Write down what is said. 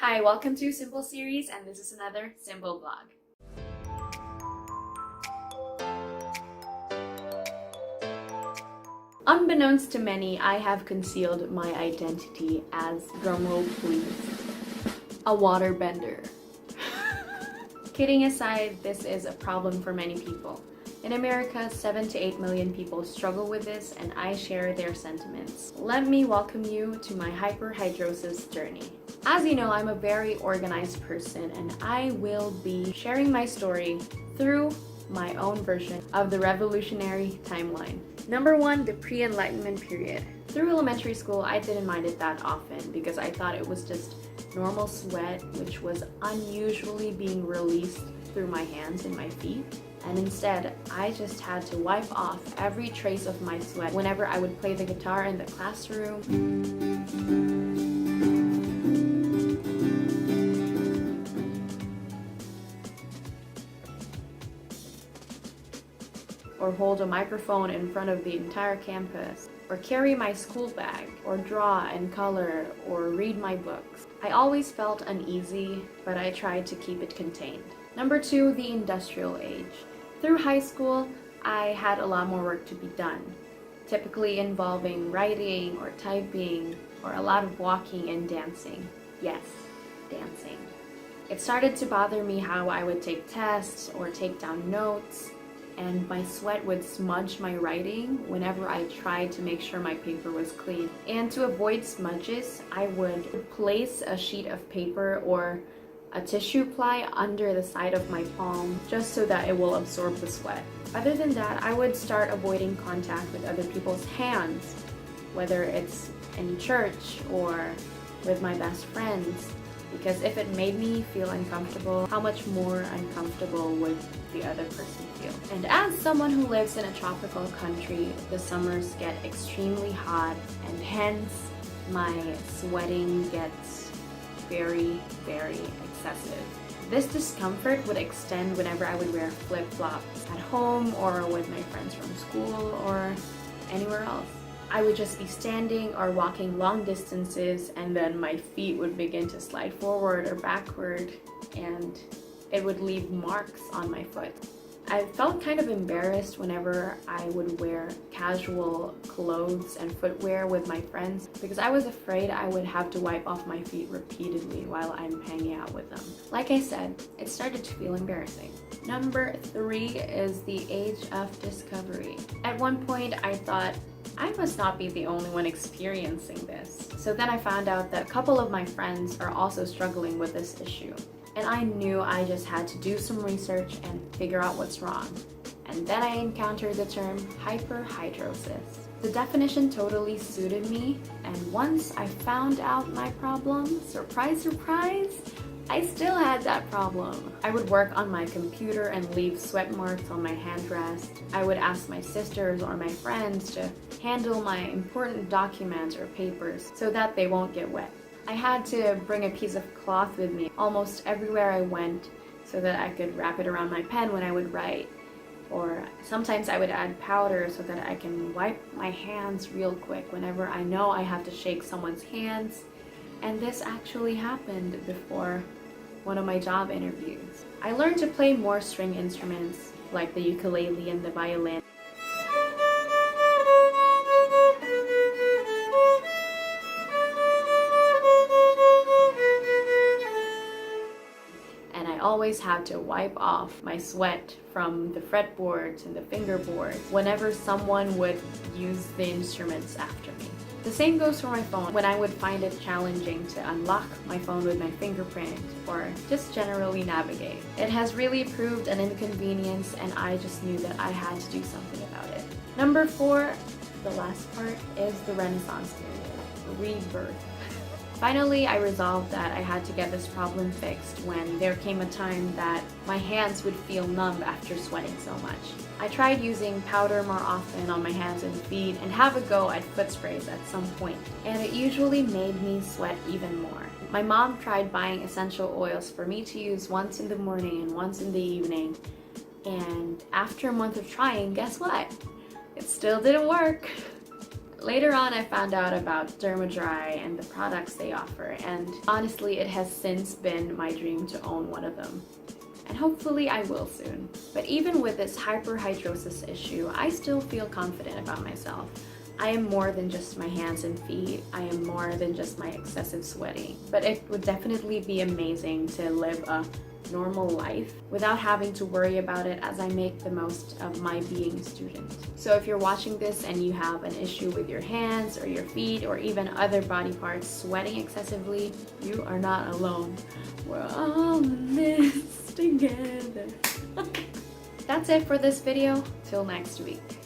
Hi, welcome to Simple Series, and this is another Simple vlog. Unbeknownst to many, I have concealed my identity as, drumroll please, a waterbender. Kidding aside, this is a problem for many people. In America, 7 to 8 million people struggle with this, and I share their sentiments. Let me welcome you to my hyperhidrosis journey. As you know, I'm a very organized person, and I will be sharing my story through my own version of the revolutionary timeline. Number 1, the pre-enlightenment period. Through elementary school, I didn't mind it that often because I thought it was just normal sweat, which was unusually being released through my hands and my feet. And instead, I just had to wipe off every trace of my sweat whenever I would play the guitar in the classroom, or hold a microphone in front of the entire campus, or carry my school bag, or draw and color, or read my books. I always felt uneasy, but I tried to keep it contained. Number 2, the industrial age. Through high school, I had a lot more work to be done, typically involving writing or typing, or a lot of walking and dancing. Yes, dancing. It started to bother me how I would take tests or take down notes, and my sweat would smudge my writing whenever I tried to make sure my paper was clean. And to avoid smudges, I would place a sheet of paper or a tissue ply under the side of my palm just so that it will absorb the sweat. Other than that, I would start avoiding contact with other people's hands, whether it's in church or with my best friends, because if it made me feel uncomfortable, how much more uncomfortable would the other person feel? And as someone who lives in a tropical country, the summers get extremely hot, and hence my sweating gets very, very excessive. This discomfort would extend whenever I would wear flip-flops at home or with my friends from school or anywhere else. I would just be standing or walking long distances, and then my feet would begin to slide forward or backward, and it would leave marks on my foot. I felt kind of embarrassed whenever I would wear casual clothes and footwear with my friends because I was afraid I would have to wipe off my feet repeatedly while I'm hanging out with them. Like I said, it started to feel embarrassing. Number 3 is the age of discovery. At one point, I thought, I must not be the only one experiencing this. So then I found out that a couple of my friends are also struggling with this issue. And I knew I just had to do some research and figure out what's wrong. And then I encountered the term hyperhidrosis. The definition totally suited me, and once I found out my problem, surprise, surprise, I still had that problem. I would work on my computer and leave sweat marks on my handrest. I would ask my sisters or my friends to handle my important documents or papers so that they won't get wet. I had to bring a piece of cloth with me almost everywhere I went so that I could wrap it around my pen when I would write. Or sometimes I would add powder so that I can wipe my hands real quick whenever I know I have to shake someone's hands. And this actually happened before one of my job interviews. I learned to play more string instruments like the ukulele and the violin. And I always had to wipe off my sweat from the fretboards and the fingerboards whenever someone would use the instruments after me. The same goes for my phone. When I would find it challenging to unlock my phone with my fingerprint or just generally navigate. It has really proved an inconvenience, and I just knew that I had to do something about it. Number 4, the last part, is the Renaissance period, rebirth. Finally, I resolved that I had to get this problem fixed when there came a time that my hands would feel numb after sweating so much. I tried using powder more often on my hands and feet and have a go at foot sprays at some point, and it usually made me sweat even more. My mom tried buying essential oils for me to use once in the morning and once in the evening, and after a month of trying, guess what? It still didn't work. Later on, I found out about Dermadry and the products they offer, and honestly, it has since been my dream to own one of them. And hopefully I will soon. But even with this hyperhidrosis issue, I still feel confident about myself. I am more than just my hands and feet. I am more than just my excessive sweating. But it would definitely be amazing to live a normal life without having to worry about it, as I make the most of my being a student. So if you're watching this and you have an issue with your hands or your feet or even other body parts sweating excessively, you are not alone. We're all in this together. That's it for this video. Till next week.